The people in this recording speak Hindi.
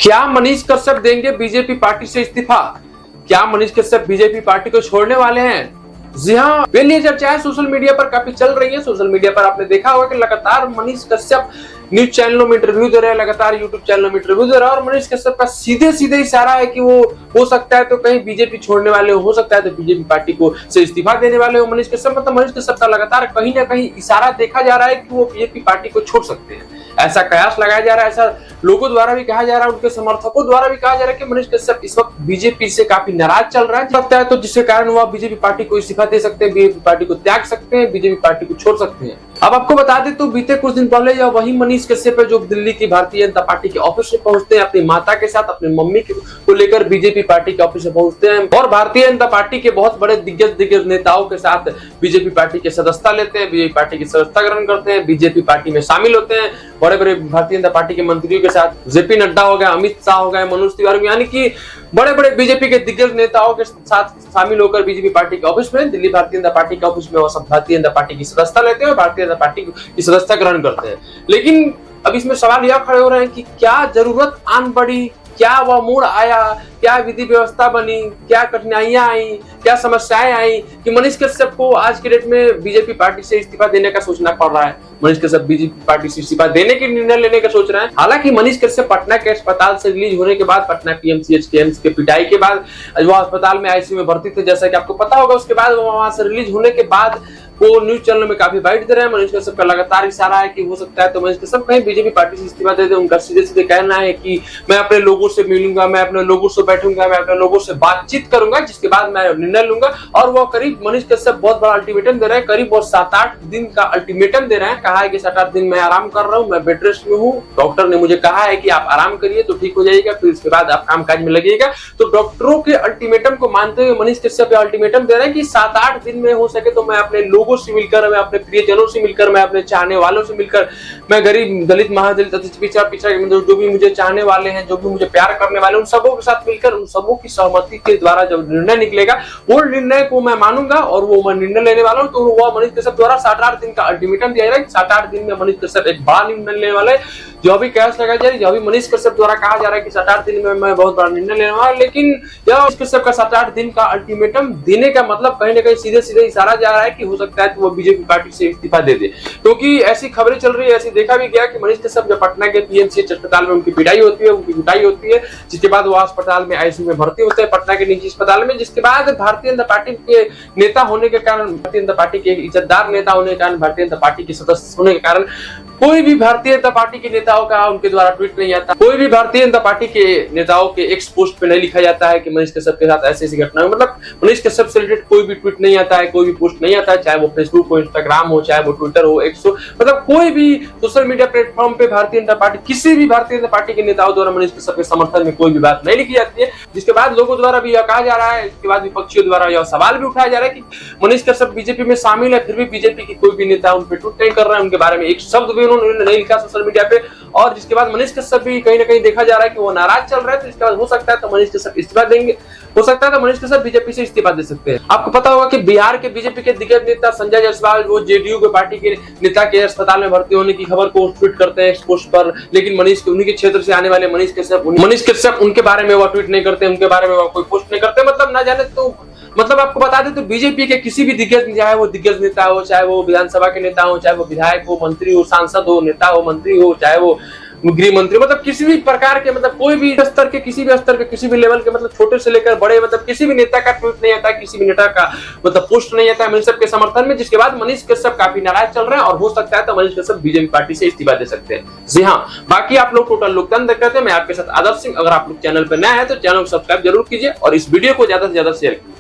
क्या मनीष कश्यप देंगे बीजेपी पार्टी से इस्तीफा? क्या मनीष कश्यप बीजेपी पार्टी को छोड़ने वाले हैं? जी हाँ, ये चर्चाएं सोशल मीडिया पर काफी चल रही है। सोशल मीडिया पर आपने देखा होगा कि लगातार मनीष कश्यप न्यूज चैनलों में इंटरव्यू दे रहे हैं, लगातार यूट्यूब चैनलों में इंटरव्यू दे रहे हैं और मनीष कश्यप का सीधे सीधे इशारा है कि वो हो सकता है तो कहीं बीजेपी छोड़ने वाले हो सकता है तो बीजेपी पार्टी को से इस्तीफा देने वाले हो मनीष कश्यप। मतलब मनीष कश्यप का लगातार कहीं ना कहीं इशारा देखा जा रहा है कि वो बीजेपी पार्टी को छोड़ सकते हैं। ऐसा कयास लगाया जा रहा है, ऐसा लोगों द्वारा भी कहा जा रहा है, उनके समर्थकों द्वारा भी कहा जा रहा है कि मनीष कश्यप इस वक्त बीजेपी से काफी नाराज चल रहा है लगता है, तो जिसके कारण वो बीजेपी पार्टी को इस्तीफा दे सकते हैं, बीजेपी पार्टी को त्याग सकते हैं, बीजेपी पार्टी को छोड़ सकते हैं। अब आपको बता दें तो बीते कुछ दिन पहले या वही मनीष कश्यप है जो दिल्ली की भारतीय जनता पार्टी के ऑफिस में पहुंचते हैं, अपनी माता के साथ अपनी मम्मी को लेकर बीजेपी पार्टी के ऑफिस में पहुंचते हैं और भारतीय जनता पार्टी के बहुत बड़े दिग्गज नेताओं के साथ बीजेपी पार्टी की सदस्यता लेते हैं, बीजेपी पार्टी की सदस्यता ग्रहण करते हैं, बीजेपी पार्टी में शामिल होते हैं। बड़े बड़े भारतीय जनता पार्टी के मंत्रियों के साथ जेपी नड्डा हो गया, अमित शाह हो गए, मनोज तिवारी, यानी कि बड़े बड़े बीजेपी के दिग्गज नेताओं के साथ शामिल होकर बीजेपी पार्टी के ऑफिस में, दिल्ली भारतीय जनता पार्टी के ऑफिस में वो सब भारतीय जनता पार्टी की सदस्यता लेते हैं और भारतीय जनता पार्टी की सदस्यता ग्रहण करते हैं। लेकिन अब इसमें सवाल यह खड़े हो रहे हैं कि क्या जरूरत आन पड़ी, क्या वह मोड़ आया, क्या विधि व्यवस्था बनी, क्या कठिनाइयां आई, क्या समस्याएं आई कि मनीष कश्यप को आज के डेट में बीजेपी पार्टी से इस्तीफा देने का सोचना पड़ रहा है। मनीष कश्यप बीजेपी पार्टी से इस्तीफा देने के निर्णय लेने का सोच रहे हैं। हालांकि मनीष कश्यप पटना के अस्पताल से रिलीज होने के बाद, पटना पीएमसीएच के एम्स के पिटाई के बाद वो अस्पताल में आईसीयू में भर्ती थे, जैसा कि आपको पता होगा। उसके बाद वो वहां से रिलीज होने के बाद वो न्यूज चैनल में काफी बाइट दे रहे हैं। मनीष कश्यप का लगातार इशारा है कि हो सकता है तो मनीष कश्यप कहीं बीजेपी पार्टी से इस्तीफा दे दे। उनका सीधे सीधे कहना है कि मैं अपने लोगों से मिलूंगा, मैं अपने लोगों से बैठूंगा, मैं अपने लोगों से बातचीत करूंगा, जिसके बाद मैं निर्णय लूंगा। और वो करीब मनीष कश्यप बहुत बड़ा अल्टीमेटम दे रहे हैं, करीब वो 7-8 दिन का अल्टीमेटम दे रहे हैं। कहा है कि 7-8 दिन मैं आराम कर रहा हूँ, मैं बेड रेस्ट में हूँ, डॉक्टर ने मुझे कहा है कि आप आराम करिए तो ठीक हो जाएगा, फिर इसके बाद आप काम काज में लगिएगा। तो डॉक्टरों के अल्टीमेटम को मानते हुए मनीष कश्यप अल्टीमेटम दे रहे हैं कि 7-8 दिन में हो सके तो मैं अपने लोगों से मिलकर, मैं अपने प्रियजनों से मिलकर, मैं अपने चाहने वालों से मिलकर, मैं गरीब दलित महादलित पिछड़ा जो भी मुझे चाहने वाले हैं, जो भी मुझे प्यार करने वाले, उन सबों के साथ मिलकर, उन सबों की सहमति के द्वारा जब निर्णय निकलेगा वो निर्णय को मैं मानूंगा और वो मैं निर्णय लेने वाला हूं। तो वो मनीष कश्यप द्वारा 7-8 दिन का अल्टीमेटम दिया जा रहा है। 7-8 दिन में मनीष कश्यप एक बड़ा निर्णय लेने वाले हैं। जो भी कयास लगाया जा रहा है, जो भी मनीष कश्यप द्वारा कहा जा रहा है कि 7-8 दिन में मैं बहुत बड़ा निर्णय लेने वाला, लेकिन यह मनीष कश्यप का 7-8 दिन का अल्टीमेटम देने का मतलब कहीं ना कहीं सीधे सीधे इशारा जा रहा है कि हो सकता है कि वो बीजेपी पार्टी से इस्तीफा दे दे। क्योंकि ऐसी खबरें चल रही है, ऐसी देखा भी गया कि मनीष कश्यप जब पटना के पीएमसीएच अस्पताल में उनकी पिटाई होती है, उनकी कुटाई होती है, जिसके बाद वो अस्पताल में आईसीयू में भर्ती होते हैं, पटना के निजी अस्पताल में। जिसके बाद भारतीय जनता पार्टी के नेता होने के कारण, भारतीय जनता पार्टी के इज्जतदार नेता होने के कारण, भारतीय जनता पार्टी के सदस्य होने के कारण कोई भी भारतीय जनता पार्टी के नेताओं का उनके द्वारा ट्वीट नहीं आता, कोई भी भारतीय जनता पार्टी के नेताओं के एक्स पोस्ट पे नहीं लिखा जाता है कि मनीष कश्यप के साथ ऐसी ऐसी घटना है। मतलब मनीष कश्यप से रिलेटेड कोई भी ट्वीट नहीं आता है, कोई भी पोस्ट नहीं आता है, चाहे वो फेसबुक हो, इंस्टाग्राम हो, चाहे वो ट्विटर हो, एक्स हो, मतलब कोई भी सोशल मीडिया प्लेटफॉर्म पे भारतीय जनता पार्टी, किसी भी भारतीय जनता पार्टी के नेताओं द्वारा मनीष कश्यप के समर्थन में कोई भी बात नहीं लिखी जाती है। जिसके बाद लोगों द्वारा भी यह कहा जा रहा है, इसके बाद विपक्षियों द्वारा यह सवाल भी उठाया जा रहा है कि मनीष कश्यप बीजेपी में शामिल है, फिर भी बीजेपी की कोई भी नेता उन पर ट्वीट नहीं कर रहा है, उनके बारे में एक शब्द भी उन्होंने नहीं लिखा सोशल मीडिया पे। और जिसके बाद मनीष कश्यप भी कहीं ना कहीं देखा जा रहा है कि वो नाराज चल रहा है। तो इसके बाद हो सकता है तो मनीष कश्यप इस्तीफा देंगे, हो सकता है तो मनीष कश्यप बीजेपी से इस्तीफा दे सकते हैं। आपको पता होगा कि बिहार के बीजेपी के दिग्गज नेता संजय जायसवाल, वो जेडीयू के पार्टी के नेता के अस्पताल में भर्ती होने की खबर को ट्वीट करते हैं पोस्ट पर, लेकिन मनीष उन्हीं के क्षेत्र से आने वाले मनीष कश्यप उनके बारे में वो ट्वीट नहीं करते, उनके बारे में वो कोई पोस्ट नहीं करते। मतलब ना जाने तो, मतलब आपको बता दें तो बीजेपी के किसी भी दिग्गज, चाहे वो दिग्गज नेता हो, चाहे वो विधानसभा के नेता हो, चाहे वो विधायक हो, मंत्री हो, सांसद हो, नेता हो, मंत्री हो, चाहे वो गृह मंत्री, मतलब किसी भी प्रकार के, मतलब कोई भी स्तर के, किसी भी स्तर के, किसी भी लेवल के, मतलब छोटे से लेकर बड़े, मतलब किसी भी नेता का ट्वीट नहीं आता, किसी भी नेता का मतलब पोस्ट नहीं आता है मनीष कश्यप के समर्थन में। जिसके बाद मनीष कश्यप काफी नाराज चल रहे हैं और हो सकता है तो मनीष कश्यप बीजेपी पार्टी से इस्तीफा दे सकते हैं। जी हाँ, बाकी आप लोग टोटल लोकतंत्र देख रहे थे, मैं आपके साथ आदर्श सिंह। अगर आप लोग चैनल पर नए हैं तो चैनल को सब्सक्राइब जरूर कीजिए और इस वीडियो को ज्यादा से ज्यादा शेयर कीजिए।